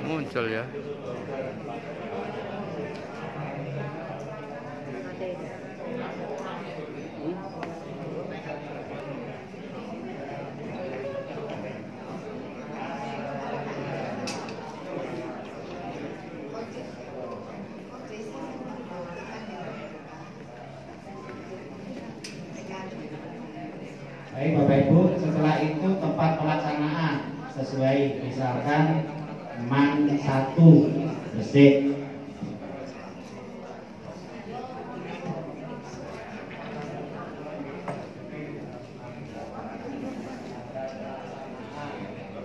Muncul ya. Baik Bapak Ibu, setelah itu tempat pelaksanaan sesuai misalkan MAN 1 Gresik.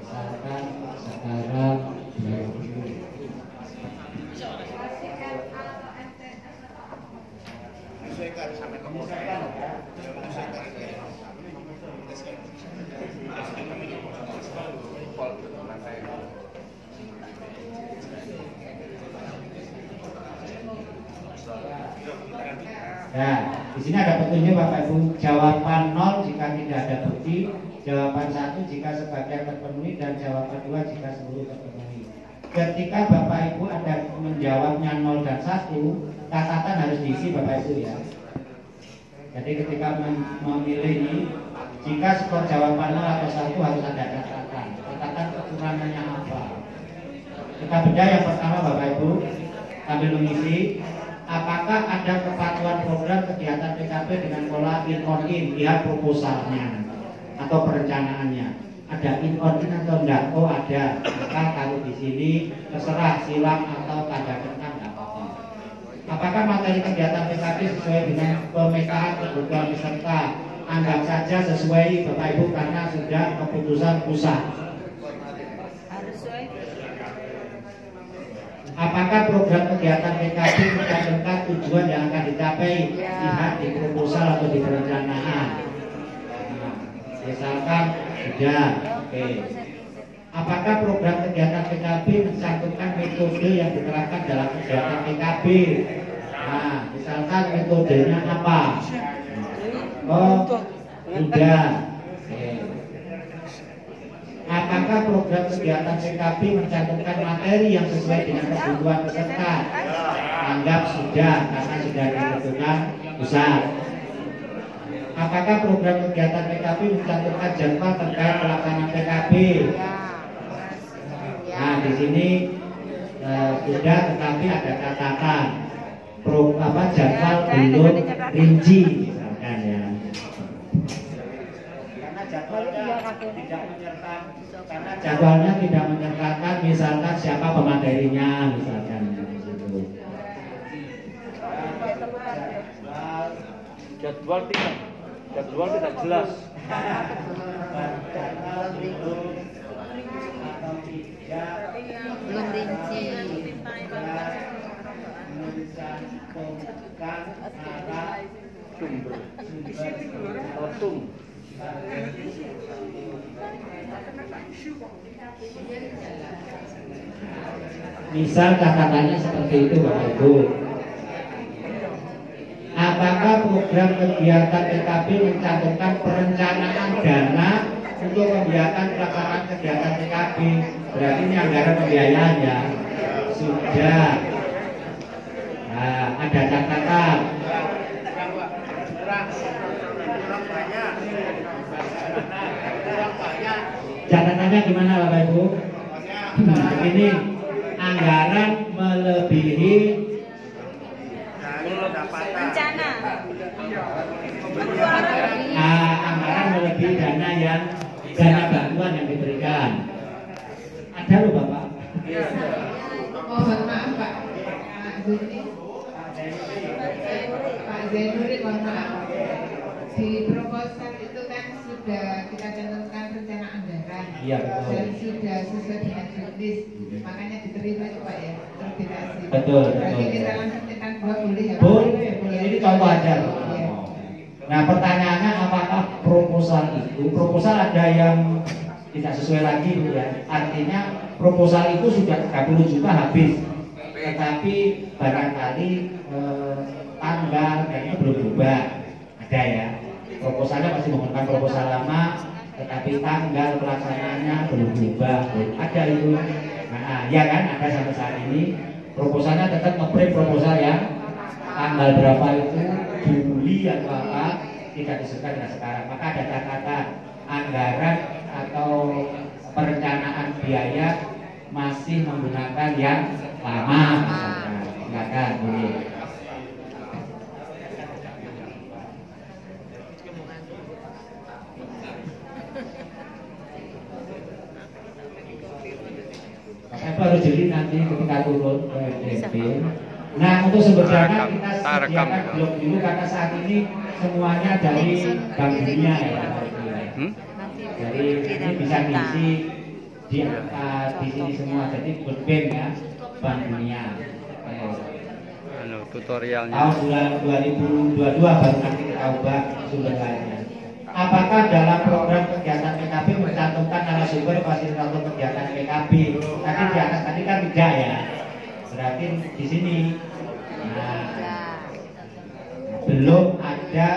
Misalkan sekarang 20. Ya, di sini ada petunjuk Bapak Ibu. Jawaban 0 jika tidak ada bukti, jawaban 1 jika sebagian terpenuhi, dan jawaban 2 jika seluruh terpenuhi. Ketika Bapak Ibu ada menjawabnya 0 dan 1, catatan harus diisi Bapak Ibu ya. Jadi ketika memilih ini, jika skor jawaban 0 atau 1 harus ada catatan. Catatan kekurangannya apa? Kita bedah yang pertama Bapak Ibu, sambil mengisi. Apakah ada kepatuhan program kegiatan PKP dengan pola in on in? Lihat proposalnya atau perencanaannya. Ada in on in atau enggak? Oh ada. Maka kalau di sini terserah silang atau tanda kentang enggak apa-apa. Apakah materi kegiatan PKP sesuai dengan pemetaan kebutuhan peserta? Anggap saja sesuai Bapak Ibu karena sudah keputusan pusat. Apakah program kegiatan PKP mencantumkan tujuan yang akan dicapai? Lihat di proposal atau di perencanaan. Nah, misalkan sudah, oke. Apakah program kegiatan PKP mencantumkan metode yang diterapkan dalam kegiatan PKP? Nah, misalkan metodenya apa? Oh, sudah. Oke. Apakah program kegiatan PKP mencantumkan materi yang sesuai dengan kebutuhan peserta? Anggap sudah, karena sudah ditentukan pusat. Apakah program kegiatan PKP mencantumkan jadwal terkait pelaksanaan PKP? Nah, di sini sudah, tetapi ada catatan. Jadwal belum rinci, misalkan ya. Jadwalnya tidak menyertakan misalkan siapa pematerinya misalkan gitu. Jadwal tidak jelas. Belum rinci. Misal catatannya seperti itu Bapak Ibu. Apakah program kegiatan PKP mencantumkan perencanaan dana untuk kegiatan pelaksanaan kegiatan PKP? Berarti ini anggaran pembiayaan ya. Sudah. Nah, ada catatan. Catatannya gimana Bapak Ibu? Ini anggaran melebihi Rencana. anggaran melebihi dana bantuan yang diberikan. Ada loh Bapak. Mohon maaf Pak. Pak Zainuddin, mohon maaf. Di proposal itu kan sudah kita cantumkan rencana anggaran. Iya betul. Dan sudah sesuai dengan juknis, makanya diterima itu Pak ya, terdirasi. Betul. Berarti kita langsung cetak dua boleh ya Pak? Boleh. Ini contoh aja. Iya. Nah pertanyaannya apakah proposal ada yang tidak sesuai lagi Bu ya? Artinya proposal itu sudah 30 juta habis, tetapi barangkali tanggal kayaknya belum berubah. Ada ya. proposalnya masih menggunakan proposal lama, tetapi tanggal pelaksanaannya belum berubah. Ada itu. Nah, ya kan, ada sampai saat ini proposalnya tetap nge-print proposal yang tanggal berapa itu Juli atau apa tidak disesuaikan dengan sekarang. Maka ada catatan anggaran atau perencanaan biaya masih menggunakan yang lama. Silakan boleh. Saya harus jeli nanti ketika turun ke DP. Nah, untuk sumber dana kita sediakan blok dulu karena saat ini semuanya dari Bank Dunia ya. Jadi ini bisa diisi di sini semua. Jadi World Bank ya, Bank Dunia. Tutorialnya. Tahun bulan 2022 baru nanti kita ubah sumber lainnya. Apakah dalam program kegiatan PKB mencantumkan narasumber fasilitator kegiatan PKB? Tadi di atas tadi kan tidak ya. Berarti di sini belum ada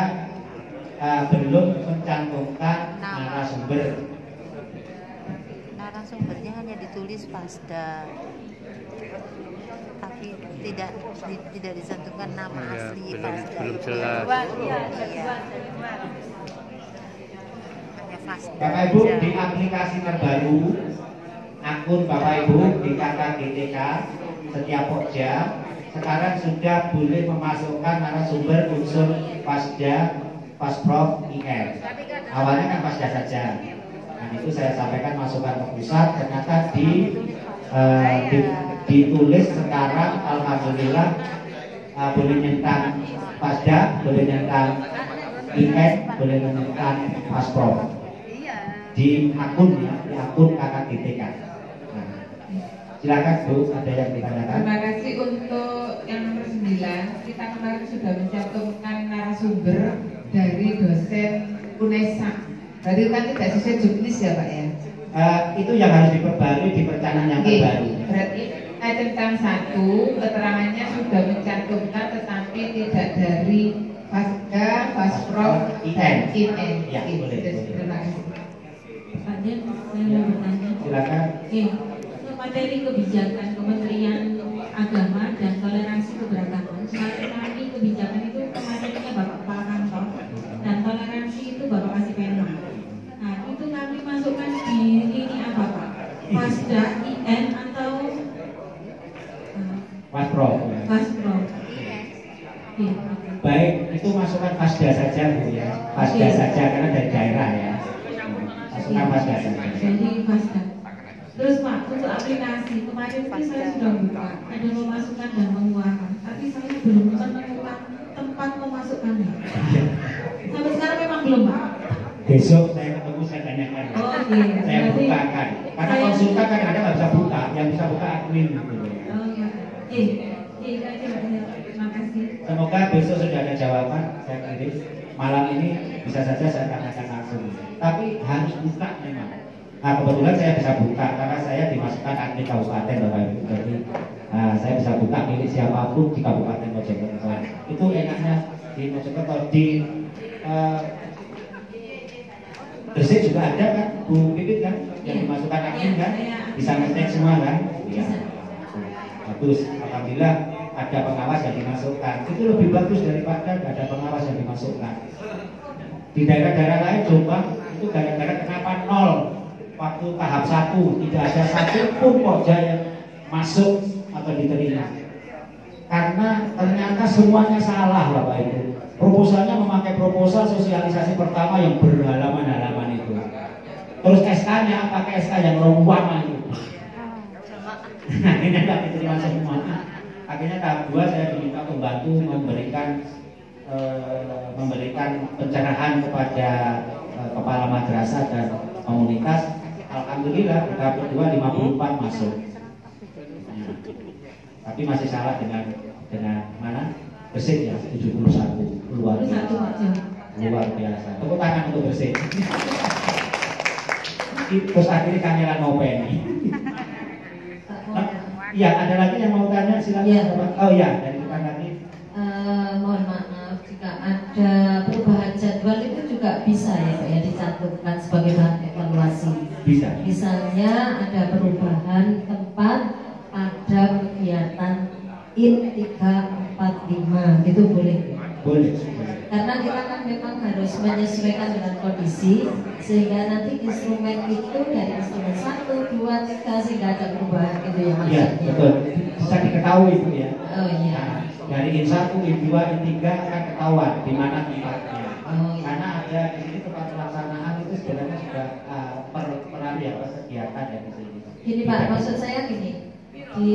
belum mencantumkan narasumber. Narasumbernya hanya ditulis Fasda, tapi tidak dicantumkan nama asli Fasda. Belum jelas. Bapak Ibu, di aplikasi terbaru akun Bapak Ibu di KKGTK setiap Pokja sekarang sudah boleh memasukkan narasumber unsur Fasda, Fasprov, IR. Awalnya kan Fasda saja. Dan itu saya sampaikan masukan ke pusat, ternyata ditulis sekarang alhamdulillah boleh nyentang Fasda, boleh nyentang IR, boleh nyentang Fasprov. Di akun KKGTK. Nah, silakan Bu, ada yang ditanyakan. Terima kasih untuk yang nomor 9. Kita kemarin sudah mencantumkan narasumber dari dosen UNESA. Berarti kan tidak sesuai jobnis ya Pak ya? Itu yang harus diperbarui di perencanaan yang terbaru. Berarti tentang 1 keterangannya sudah mencantumkan tetapi tidak dari Fasda, Fasprov, dan IN. Ya, boleh. Terima kasih. Pak Den, saya mau bertanya. Silakan. Materi kebijakan Kementerian Agama dan Toleransi Keberagaman. Materi kebijakan itu materinya Bapak Pak Kantor dan toleransi itu Bapak kasih pena. Nah, itu kami masukkan di ini apa Pak? Fasda, IN atau Fasprov. Fasprov. Baik, itu masukkan Fasda saja Bu ya. Fasda saja karena dari daerah ya. Masukkan Fasda saja. Jadi Fasda. Terus Pak, untuk aplikasi kemarin itu saya sudah buka, ada memasukkan dan mengeluarkan, tapi saya belum menemukan tempat memasukkannya. Sampai sekarang memang belum Pak. Besok saya ketemu saya tanyakan. Oh iya. Saya bukakan. Karena konsultan kadang-kadang nggak bisa buka, yang bisa buka admin gitu. Oh iya. Terima kasih. Semoga besok sudah ada jawaban. Saya kirim malam ini bisa saja saya tanyakan langsung. Tapi harus buka memang. Nah, kebetulan saya bisa buka karena saya dimasukkan admin kabupaten Bapak Ibu. Jadi saya bisa buka milik siapapun di Kabupaten Mojokerto. Itu enaknya di Mojokerto. Di Gresik juga ada kan, Bu Pipit kan, yang dimasukkan admin kan, bisa ngecek semua kan. Ya. Bagus, alhamdulillah ada pengawas yang dimasukkan. Itu lebih bagus daripada tidak ada pengawas yang dimasukkan. Di daerah-daerah lain Jombang itu gara-gara kenapa 0 waktu tahap 1 tidak ada satupun Pokja yang masuk atau diterima. Karena ternyata semuanya salah Bapak Ibu. Proposalnya memakai proposal sosialisasi pertama yang berhalaman-halaman itu. Terus SK-nya pakai SK yang lomba itu. Nah, ini tidak diterima semua. Akhirnya tahap 2 saya diminta membantu memberikan pencerahan kepada kepala madrasah dan komunitas. Alhamdulillah tahap kedua 54 masuk. Nah, tapi masih salah dengan mana? Gresik ya 71. Luar biasa. Tepuk tangan untuk Gresik. Terus akhirnya kangelan ngopen. Iya, ada lagi yang mau tanya silakan. Ya. Oh iya, dari depan lagi. Mohon maaf jika ada perubahan jadwal itu juga misalnya ada perubahan tempat pada kegiatan IN 345 gitu boleh? Boleh. Karena kita kan memang harus menyesuaikan dengan kondisi sehingga nanti instrumen itu dari instrumen 1, 2, 3 sehingga ada perubahan gitu ya Iya, maksudnya. betul. Bisa diketahui itu ya. Oh iya. Nah, dari IN 1, IN 2, IN 3 akan ketahuan di mana tempatnya. Oh iya. Karena ada di sini tempat pelaksanaan itu sebenarnya sudah peran ya kegiatan ya di sini. Gini Pak, maksud saya gini, di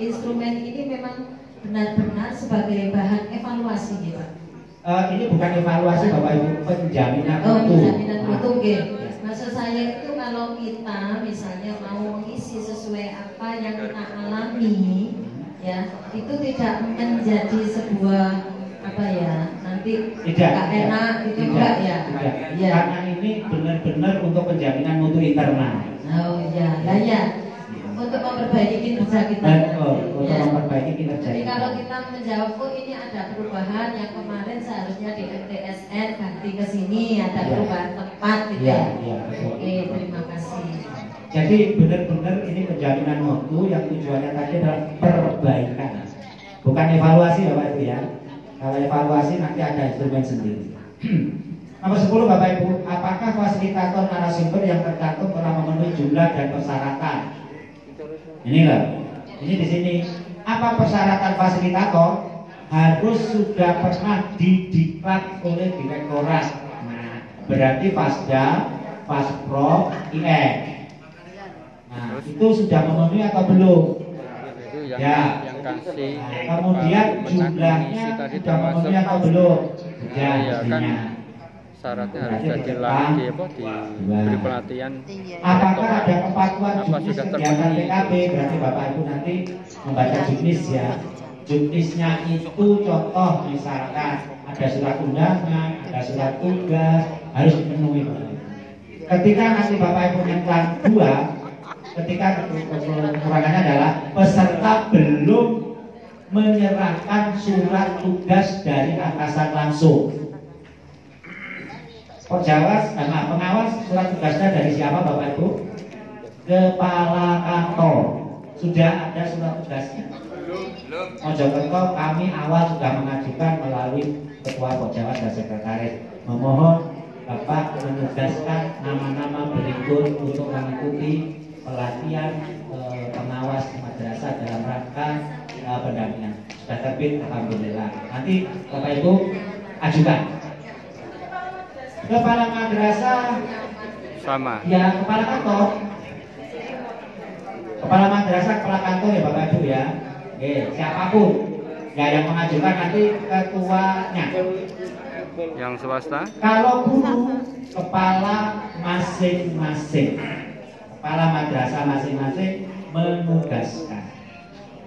instrumen ini memang benar-benar sebagai bahan evaluasi gitu Pak. Ini bukan evaluasi Bapak Ibu, penjaminan Oh, mutu. penjaminan mutu, oke. Maksud saya itu kalau kita misalnya mau mengisi sesuai apa yang kita alami, ya, itu tidak menjadi sebuah apa ya, nanti Tidak, nggak enak, itu tidak, enggak ya? tidak. Ya. Karena ini benar-benar untuk penjaminan mutu internal. Oh ya, lah ya. Untuk memperbaiki kinerja kita. Betul, untuk Ya. memperbaiki kinerja. Jadi kita. kalau kita menjawab, oh ini ada perubahan yang kemarin seharusnya di MTSN ganti ke sini, ada Ya. perubahan tempat gitu Iya, ya. iya, betul. Oke, terima kasih. Jadi benar-benar ini penjaminan mutu yang tujuannya tadi adalah perbaikan, bukan evaluasi Bapak Ibu ya. Kalau evaluasi nanti ada instrumen sendiri. Nomor 10 Bapak Ibu, apakah fasilitator narasumber yang tercantum telah memenuhi jumlah dan persyaratan? Ini loh, ini di sini. Apa persyaratan fasilitator? Harus sudah pernah didiklat oleh direktorat. Nah, berarti Fasda, Faspro, IN. Nah, itu sudah memenuhi atau belum? Itu yang Ya. yang kasih Nah, kemudian jumlahnya tadi sudah termasuk memenuhi atau belum? Ya, iya, kan mestinya. syaratnya harus Berarti jadi pertama, diberi pelatihan. Iya. Apakah ada kepatuhan Apa juknis sudah kegiatan terpenuhi? PKB? Berarti Bapak Ibu nanti membaca juknis ya. Juknisnya itu contoh misalkan ada surat undangan, ada surat tugas, harus dipenuhi. Ketika nanti Bapak Ibu nyentang 2, ketika kekurangannya adalah peserta belum menyerahkan surat tugas dari atasan langsung. Pengawas surat tugasnya dari siapa Bapak Ibu? Kepala kantor. Sudah ada surat tugasnya. Mojokerto kami awal sudah mengajukan melalui Ketua Pojawas dan Sekretaris. Memohon Bapak menugaskan nama-nama berikut untuk mengikuti pelatihan pengawas madrasah dalam rangka pendampingan. Sudah terbit, alhamdulillah. Nanti Bapak Ibu ajukan. Kepala madrasah Sama. ya, kepala kantor. Kepala madrasah, kepala kantor ya Bapak Ibu ya. Siapapun ya yang mengajukan nanti ketuanya. Yang swasta? Kalau guru, kepala masing-masing, kepala madrasah masing-masing menugaskan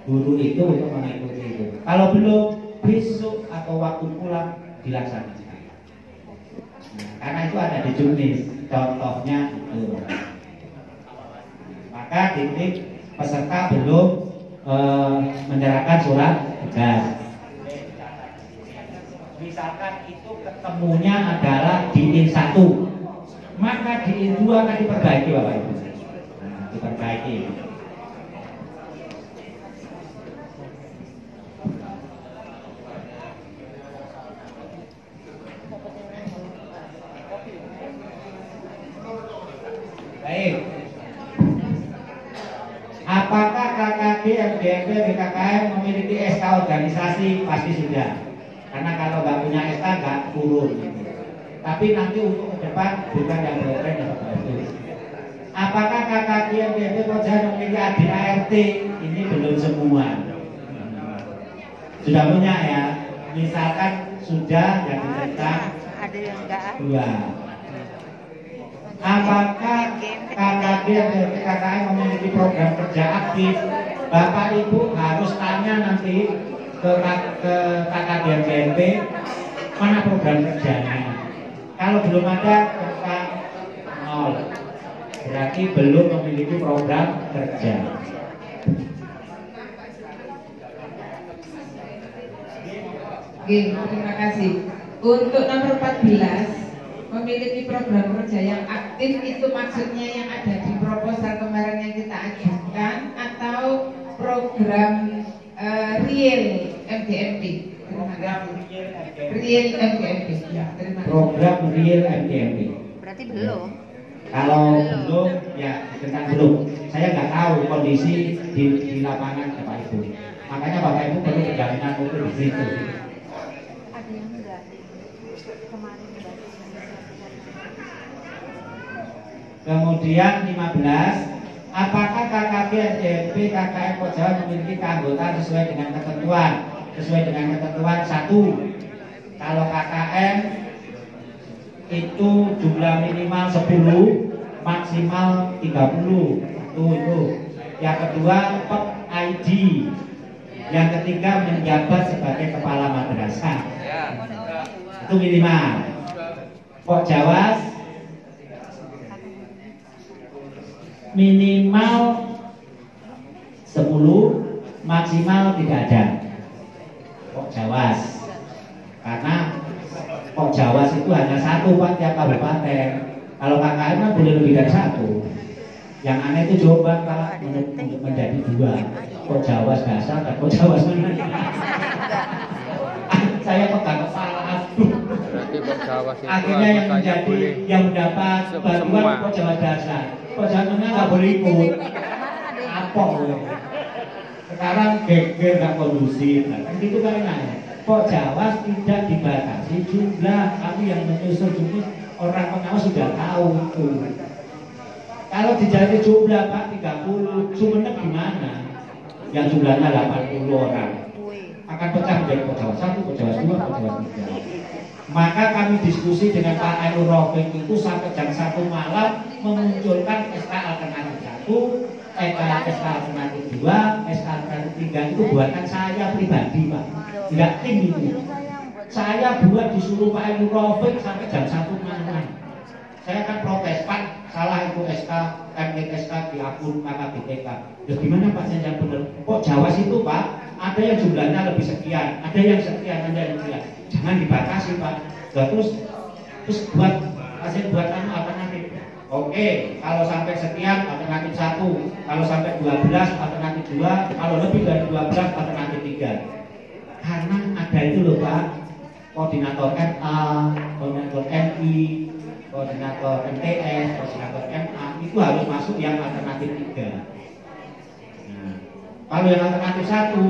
guru itu untuk mengikuti itu. Kalau belum, besok atau waktu pulang dilaksanakan. Nah, karena itu ada di juknis, contohnya itu. Maka titik peserta belum menyerahkan surat tugas. Misalkan itu ketemunya adalah di IN 1, maka di IN 2 akan diperbaiki Bapak Ibu. Nah, diperbaiki. Baik. Apakah KKD, MDMP, BKKM memiliki SK organisasi? Pasti sudah. Karena kalau nggak punya SK nggak turun. Tapi nanti untuk ke depan bukan yang BPN ya Bapak Ibu. Apakah KKD, MDMP, Pojawan memiliki ADART? Ini belum semua. Sudah punya ya. Misalkan sudah yang diceritakan Ada yang enggak ada. 2. Apakah KKD dan KKM memiliki program kerja aktif? Bapak Ibu harus tanya nanti ke KKD dan BNP mana program kerjanya. Kalau belum ada, tekan 0. Berarti belum memiliki program kerja. Oke, terima kasih. Untuk nomor 14, memiliki program kerja yang aktif itu maksudnya yang ada di proposal kemarin yang kita ajukan atau program real MDMP? Real MDMP. Ya, terima kasih. Program real MDMP. Berarti belum. Kalau belum, ya tentang belum. Saya nggak tahu kondisi di lapangan Bapak Ibu. Makanya Bapak Ibu perlu penjaminan mutu di situ. Ada yang enggak kemarin Kemudian 15, apakah KKP SDMP KKM Pos Jawa memiliki keanggotaan sesuai dengan ketentuan? Sesuai dengan ketentuan 1, kalau KKM itu jumlah minimal 10, maksimal 30. Itu. Yang kedua, PEP ID. Yang ketiga, menjabat sebagai kepala madrasah. Itu minimal. Pok Jawas minimal 10, maksimal tidak ada. Pok Jawas. Karena Pok Jawas itu hanya satu Pak tiap kabupaten. Kalau KKM kan boleh lebih dari satu. Yang aneh itu Jombang Pak untuk menjadi 2. Pok Jawas dasar dan Pok Jawas mana? Saya pegang kepala aduh. Berarti Pok Jawas itu akhirnya yang anggotanya menjadi boleh yang mendapat bantuan Pok Jawas dasar. Pok Jawas mana nggak boleh ikut. Apa? Sekarang geger nggak kondusif. Kan itu kan enak. Pok Jawas tidak dibatasi jumlah. Kami yang menyusun jumlah orang pengawas sudah tahu itu. Kalau dijadi jumlah Pak 30, Sumeneb gimana? Yang jumlahnya 80 orang akan pecah menjadi Pok Jawas 1, Pok Jawas 2, Pok Jawas 3. Maka kami diskusi dengan Pak Ainur Rofiq itu sampai jam 1 malam memunculkan SK alternatif 1, SK alternatif 2, SK alternatif 3 itu buatan saya pribadi Pak. Tidak tim itu. Saya buat disuruh Pak Ainur Rofiq sampai jam 1 malam. Saya kan protes Pak, salah itu SK, SK di akun KKBTK. Ya gimana Pak saya yang benar? Kok Jawas itu Pak, ada yang jumlahnya lebih sekian, ada yang sekian, ada yang sekian. Jangan dibatasi Pak. Nah, terus buat alternatif. Oke, kalau sampai sekian alternatif 1, kalau sampai 12 alternatif 2, kalau lebih dari 12 alternatif 3. Karena ada itu loh Pak, koordinator NA, koordinator MI, koordinator MTS, koordinator MA itu harus masuk yang alternatif 3. Nah, kalau yang alternatif 1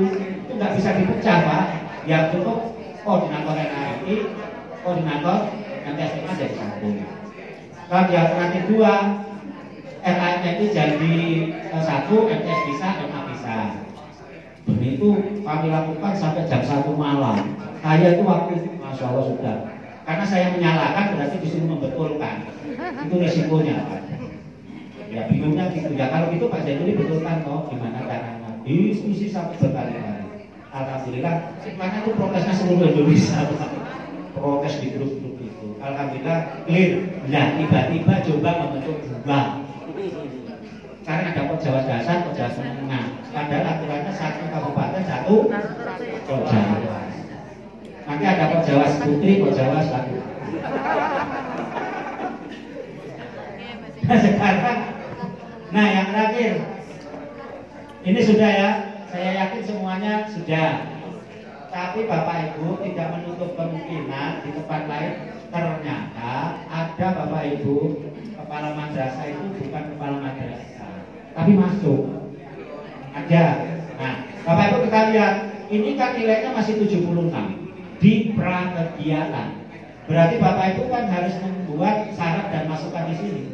itu nggak bisa dipecah Pak, yang cukup koordinator NAMI, koordinator MTS MA jadi 1. Kalau di alternatif 2 RAN itu jadi 1, MTS bisa, MA bisa. Begitu kami lakukan sampai jam 1 malam. Saya itu waktu Masya Allah sudah. Karena saya menyalahkan berarti disuruh membetulkan. Itu risikonya Pak. Ya bingungnya gitu ya. Kalau gitu Pak Zainuli betulkan toh gimana caranya. Diskusi sampai berkali-kali. Alhamdulillah sebenarnya itu protesnya seluruh Indonesia Pak. Protes di grup-grup itu. Alhamdulillah clear. Nah tiba-tiba coba membentuk 2. Karena ada Pok Jawas dasar, Pok Jawas menengah. Padahal aturannya 1 kabupaten 1 Pok Jawas. Nanti ada Pok Jawas Putri, Pok Jawas lagi. Sekarang, nah yang terakhir, ini sudah ya, saya yakin semuanya sudah. Tapi Bapak Ibu tidak menutup kemungkinan di tempat lain ternyata ada Bapak Ibu kepala madrasah itu bukan kepala madrasah, tapi masuk. Ada. Nah, Bapak Ibu kita lihat, ini kan nilainya masih 76 di prakegiatan. Berarti Bapak Ibu kan harus membuat syarat dan masukan di sini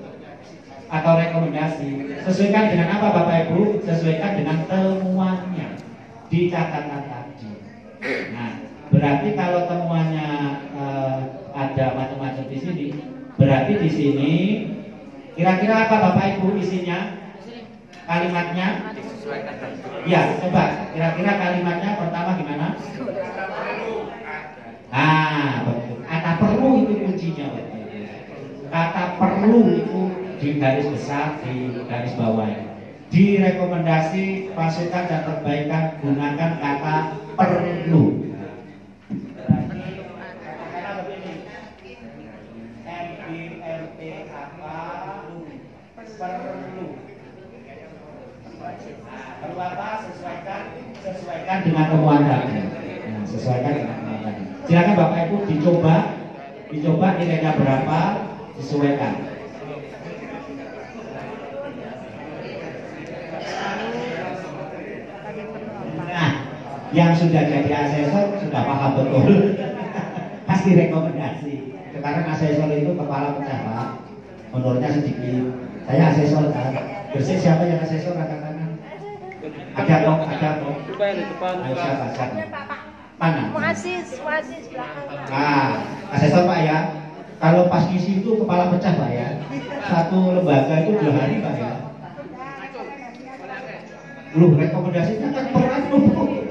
atau rekomendasi. Sesuaikan dengan apa Bapak Ibu? Sesuaikan dengan temuannya di catatan tadi. Nah, berarti kalau temuannya ada macam-macam di sini, berarti di sini kira-kira apa Bapak Ibu isinya? Kalimatnya? Ya, coba kira-kira kalimatnya pertama gimana? Nah, betul. Kata perlu itu kuncinya Bapak Ibu. Kata perlu itu di garis besar, di garis bawah. Di rekomendasi masukan dan perbaikan gunakan kata perlu. apa? Perlu. Perlu apa? Sesuaikan dengan temuan tadi. Nah, sesuaikan dengan temuan tadi. Silakan Bapak Ibu dicoba nilainya berapa, disesuaikan. Nah, yang sudah jadi asesor sudah paham betul. Pasti rekomendasi. Sekarang asesor itu kepala pecah Pak. Honornya sedikit. Saya asesor kan. Bersih siapa yang asesor angkat tangan? Ada kok. Di depan. Ayo siapa? Mana? Wasis belakang. Nah, asesor Pak ya. Kalau pas ngisi itu kepala pecah Pak ya. Satu lembaga itu 2 hari Pak ya. Lu rekomendasinya kan berat tuh.